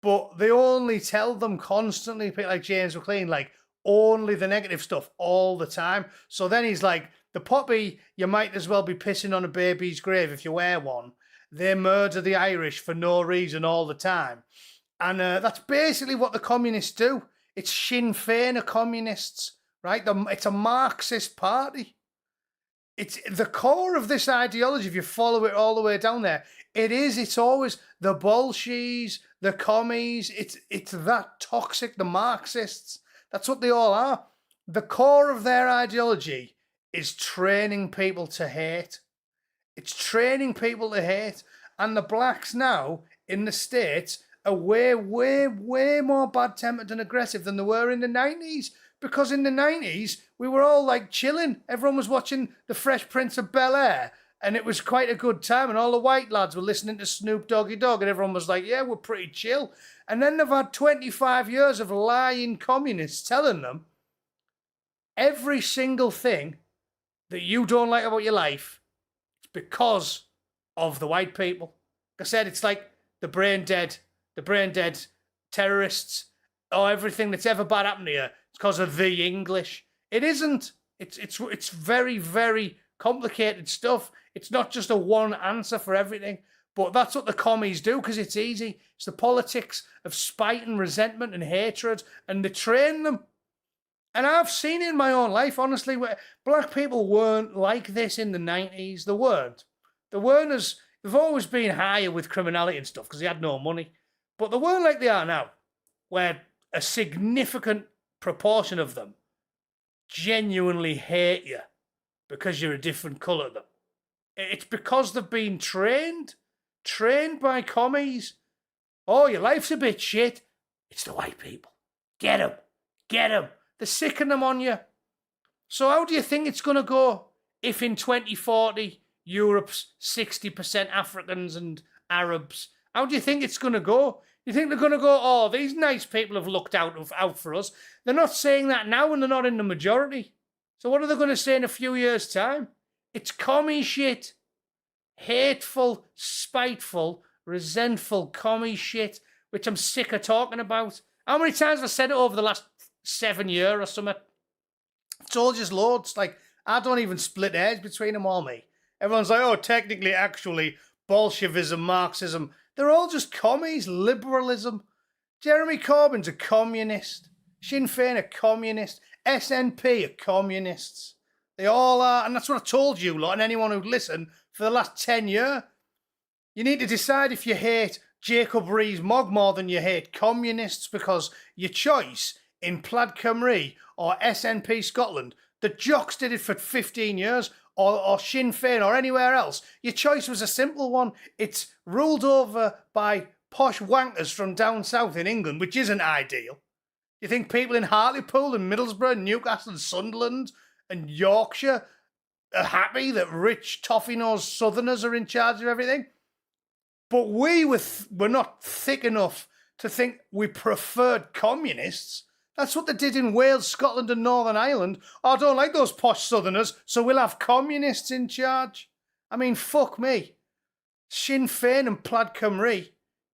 But they only tell them constantly, people like James McLean, like, only the negative stuff all the time. So then he's like, the poppy, you might as well be pissing on a baby's grave if you wear one. They murder the Irish for no reason all the time. And that's basically what the communists do. It's Sinn Féin are communists, right? It's a Marxist party. It's the core of this ideology, if you follow it all the way down there. It's always the Bolsheviks, the commies. It's that toxic, the Marxists. That's what they all are. The core of their ideology is training people to hate. It's training people to hate. And the blacks now in the States are way, way, way more bad-tempered and aggressive than they were in the 90s. Because in the 90s, we were all like chilling. Everyone was watching The Fresh Prince of Bel-Air And it was quite a good time. And all the white lads were listening to Snoop Doggy Dogg. And everyone was like, yeah, we're pretty chill. And then they've had 25 years of lying communists telling them every single thing that you don't like about your life is because of the white people. Like I said, it's like the brain dead terrorists, or everything that's ever bad happened to you. It's because of the English. It isn't. It's very, very complicated stuff. It's not just a one answer for everything. But that's what the commies do, because it's easy. It's the politics of spite and resentment and hatred, and they train them. And I've seen it in my own life, honestly, where black people weren't like this in the 90s. They weren't. They've always been higher with criminality and stuff because they had no money. But they weren't like they are now, where a significant proportion of them genuinely hate you because you're a different colour to them. It's because they've been trained by commies. Oh, your life's a bit shit. It's the white people. Get them. They're sicking them on you. So how do you think it's going to go if in 2040 Europe's 60% Africans and Arabs? How do you think it's going to go? You think they're going to go, oh, these nice people have looked out for us? They're not saying that now, and they're not in the majority. So what are they going to say in a few years' time? It's commie shit. Hateful, spiteful, resentful commie shit, which I'm sick of talking about. How many times have I said it over the last 7 years or something? It's all just loads. Like, I don't even split hairs between them all, me. Everyone's like, oh, technically, actually, Bolshevism, Marxism. They're all just commies, liberalism. Jeremy Corbyn's a communist. Sinn Féin are communist. SNP are communists. They all are, and that's what I told you lot and anyone who'd listen for the last 10 years. You need to decide if you hate Jacob Rees-Mogg more than you hate communists, because your choice in Plaid Cymru or SNP Scotland, the jocks did it for 15 years, or Sinn Féin or anywhere else, your choice was a simple one. It's ruled over by posh wankers from down south in England, which isn't ideal. You think people in Hartlepool and Middlesbrough and Newcastle and Sunderland and Yorkshire are happy that rich toffee-nosed southerners are in charge of everything? But we're not thick enough to think we preferred communists. That's what they did in Wales, Scotland and Northern Ireland. Oh, I don't like those posh southerners, so we'll have communists in charge. I mean, fuck me. Sinn Féin and Plaid Cymru.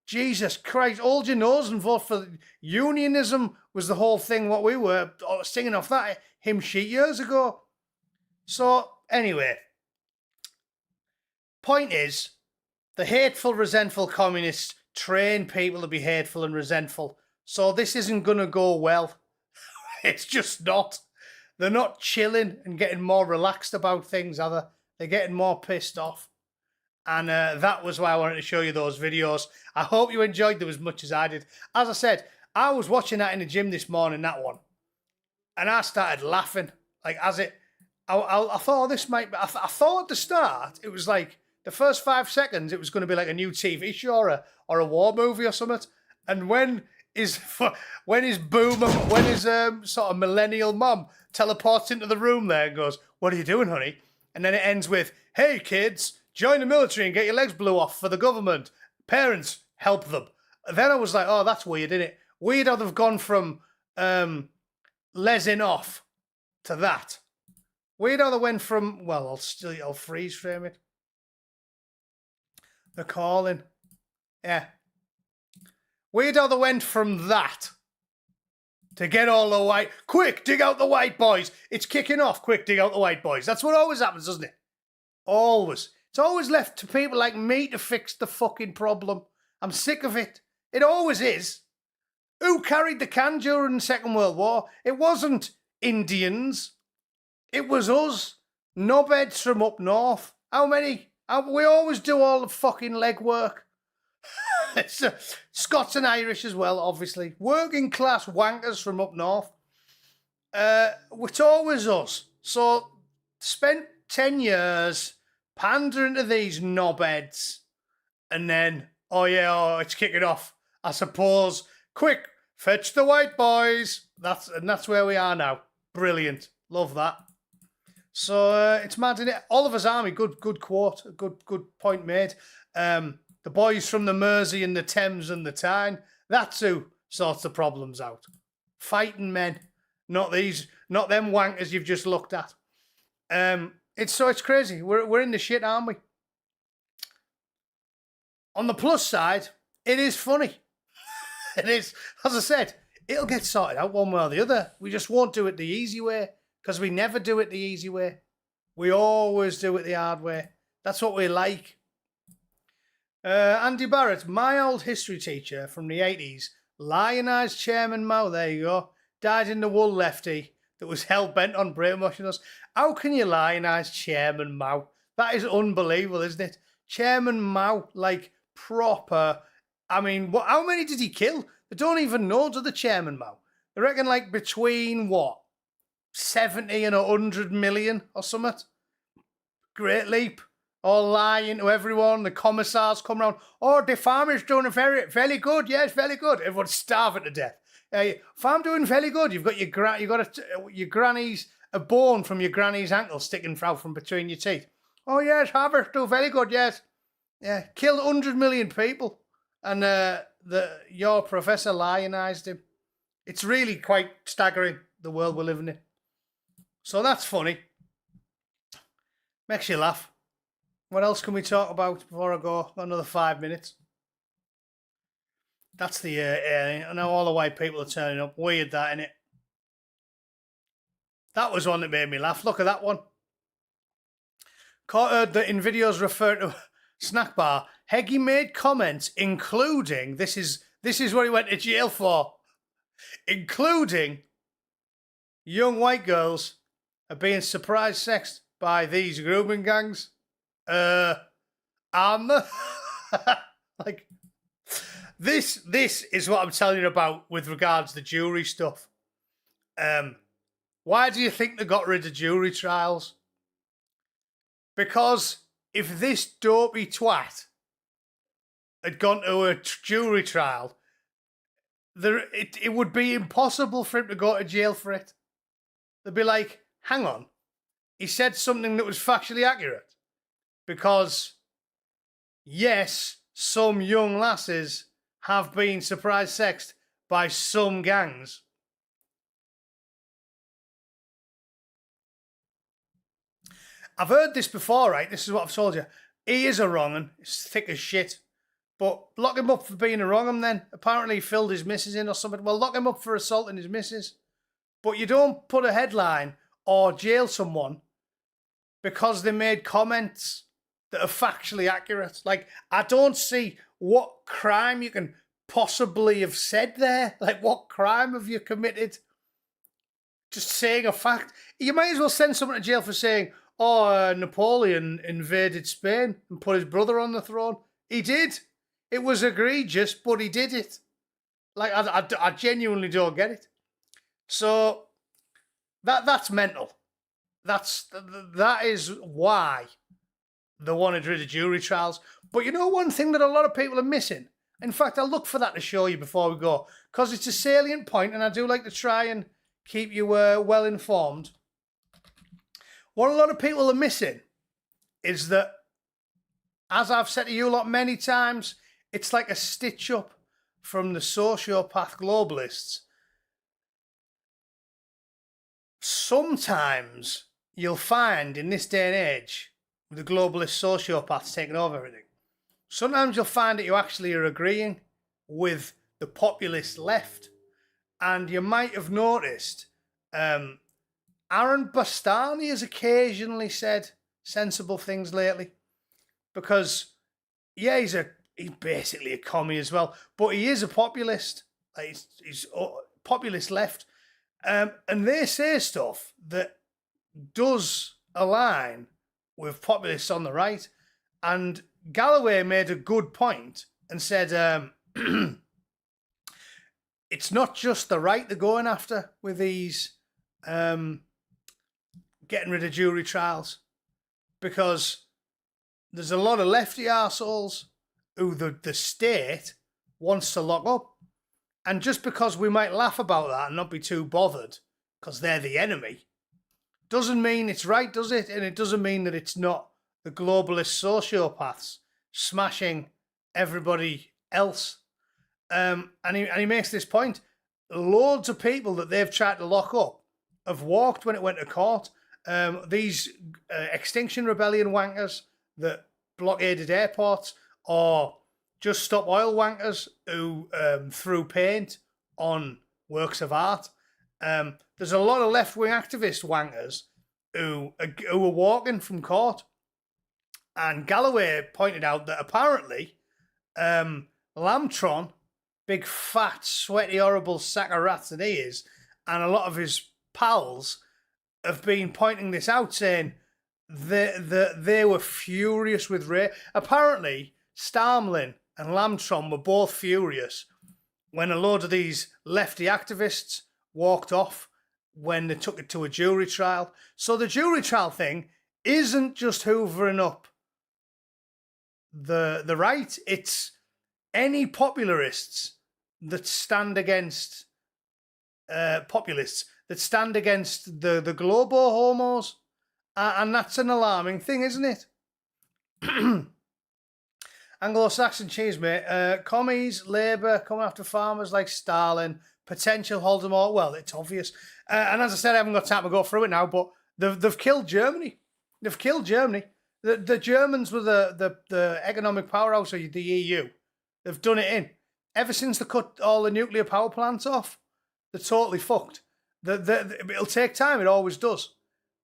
Jesus Christ, hold your nose and vote for unionism was the whole thing, what we were singing off that hymn sheet years ago. So, anyway, point is, the hateful, resentful communists train people to be hateful and resentful. So this isn't going to go well. It's just not. They're not chilling and getting more relaxed about things, are they? They're getting more pissed off. And that was why I wanted to show you those videos. I hope you enjoyed them as much as I did. As I said, I was watching that in the gym this morning, that one. And I started laughing. Like, I thought this might be... I thought at the start, it was like, the first 5 seconds, it was going to be like a new TV show or a war movie or something. And when his sort of millennial mum teleports into the room there and goes, what are you doing, honey? And then it ends with, hey, kids, join the military and get your legs blew off for the government. Parents, help them. Then I was like, oh, that's weird, isn't it? Weird how they've gone from lesing off to that. Weird how they went from, well, I'll freeze frame it. The calling. Yeah. Weird how they went from that to get all the white... Quick, dig out the white boys. It's kicking off. Quick, dig out the white boys. That's what always happens, doesn't it? Always. It's always left to people like me to fix the fucking problem. I'm sick of it. It always is. Who carried the can during the Second World War? It wasn't Indians. It was us. Knobheads from up north. How many? We always do all the fucking legwork. It's Scots and Irish as well, obviously. Working class wankers from up north. It's always us. So, spent 10 years pandering to these knobheads. And then, it's kicking off. I suppose. Quick, fetch the white boys. That's where we are now. Brilliant. Love that. So it's mad, isn't it? Oliver's Army, good quote, good point made. The boys from the Mersey and the Thames and the Tyne, that's who sorts the problems out. Fighting men, not them wankers you've just looked at. It's crazy. We're in the shit, aren't we? On the plus side, it is funny. It is, as I said, it'll get sorted out one way or the other. We just won't do it the easy way, because we never do it the easy way. We always do it the hard way. That's what we like. Andy Barrett, my old history teacher from the 80s, lionised Chairman Mao, there you go, died in the wool lefty that was hell-bent on brainwashing us. How can you lionise Chairman Mao? That is unbelievable, isn't it? Chairman Mao, like proper... I mean, how many did he kill? They don't even know, do the Chairman Mao? They reckon like between, 70 and 100 million or something? Great leap. All lying to everyone. The commissars come round. Oh, the farmer's doing very, very good. Yes, very good. Everyone's starving to death. Farm doing very good. You've got your granny's a bone from your granny's ankle sticking out from between your teeth. Oh yes, harvest do very good. Yes, yeah. Killed 100 million people, and your professor lionised him. It's really quite staggering, the world we're living in. So that's funny. Makes you laugh. What else can we talk about before I go? Got another 5 minutes. That's the I know all the white people are turning up. Weird that, innit? That was one that made me laugh. Look at that one. Caught heard that in videos referred to snack bar, Heggie made comments including, this is what he went to jail for, including young white girls are being surprise sexed by these grooming gangs. Like, this is what I'm telling you about with regards to jury stuff. Why do you think they got rid of jury trials? Because if this dopey twat had gone to a jury trial, it would be impossible for him to go to jail for it. They'd be like, hang on, he said something that was factually accurate. Because, yes, some young lasses have been surprise sexed by some gangs. I've heard this before, right? This is what I've told you. He is a wrong 'un. It's thick as shit. But lock him up for being a wrong 'un then. Apparently he filled his missus in or something. Well, lock him up for assaulting his missus. But you don't put a headline or jail someone because they made comments that are factually accurate. Like, I don't see what crime you can possibly have said there. Like, what crime have you committed? Just saying a fact. You might as well send someone to jail for saying, Napoleon invaded Spain and put his brother on the throne. He did. It was egregious, but he did it. Like, I genuinely don't get it. So, that's mental. That is why they wanted rid of jury trials. But you know one thing that a lot of people are missing? In fact, I'll look for that to show you before we go, because it's a salient point, and I do like to try and keep you well informed. What a lot of people are missing is that, as I've said to you a lot many times, it's like a stitch up from the sociopath globalists. Sometimes you'll find in this day and age, with the globalist sociopaths taking over everything, sometimes you'll find that you actually are agreeing with the populist left. And you might have noticed Aaron Bastani has occasionally said sensible things lately. Because, yeah, he's basically a commie as well, but he is a populist. Like, he's populist left. And they say stuff that does align with populists on the right. And Galloway made a good point and said, it's not just the right they're going after with these getting rid of jury trials, because there's a lot of lefty arseholes who the state wants to lock up. And just because we might laugh about that and not be too bothered because they're the enemy, doesn't mean it's right, does it? And it doesn't mean that it's not the globalist sociopaths smashing everybody else. And he makes this point. Loads of people that they've tried to lock up have walked when it went to court. These Extinction Rebellion wankers that blockaded airports, or Just Stop Oil wankers who threw paint on works of art. There's a lot of left-wing activist wankers who are walking from court. And Galloway pointed out that apparently Lamtron, big fat, sweaty, horrible sack of rats that he is, and a lot of his pals have been pointing this out, saying they were furious with Ray. Apparently, Starmlin and Lamtron were both furious when a load of these lefty activists walked off when they took it to a jury trial. So the jury trial thing isn't just hoovering up the right, it's any popularists that stand against populists, that stand against the globo homos. And that's an alarming thing, isn't it? Anglo-Saxon cheese, mate. Commies, Labour, coming after farmers like Stalin, potential Voldemort. Well, it's obvious. And as I said, I haven't got time to go through it now, but they've killed Germany. They've killed Germany. The Germans were the economic powerhouse of the EU. They've done it in. Ever since they cut all the nuclear power plants off, they're totally fucked. It'll take time, it always does.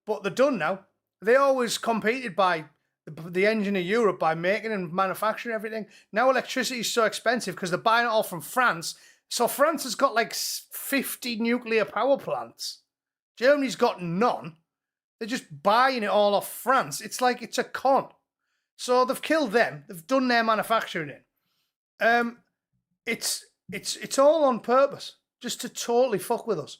But they're done now. They always competed by the engine of Europe by making and manufacturing everything. Now electricity is so expensive because they're buying it all from France. So France has got like 50 nuclear power plants. Germany's got none. They're just buying it all off France. It's like it's a con. So they've killed them. They've done their manufacturing in. It's all on purpose, just to totally fuck with us.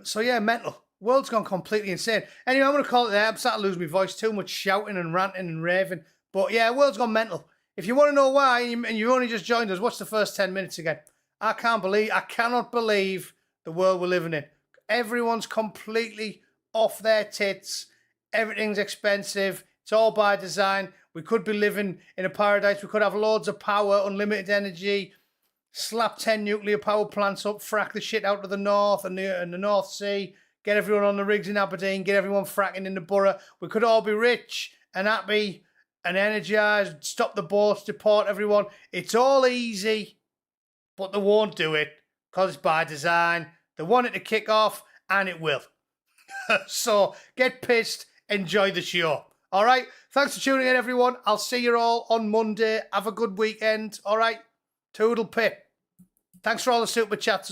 So yeah, mental. World's gone completely insane. Anyway, I'm going to call it there. I'm starting to lose my voice. Too much shouting and ranting and raving. But yeah, world's gone mental. If you want to know why, and you've only just joined us, watch the first 10 minutes again. I cannot believe the world we're living in. Everyone's completely off their tits. Everything's expensive. It's all by design. We could be living in a paradise. We could have loads of power, unlimited energy, slap 10 nuclear power plants up, frack the shit out of the north and the North Sea, get everyone on the rigs in Aberdeen, get everyone fracking in the borough. We could all be rich and happy and energised, stop the boats, deport everyone. It's all easy, but they won't do it because it's by design. They want it to kick off, and it will. So get pissed, enjoy the show. All right? Thanks for tuning in, everyone. I'll see you all on Monday. Have a good weekend. All right? Toodle pip. Thanks for all the super chats as well.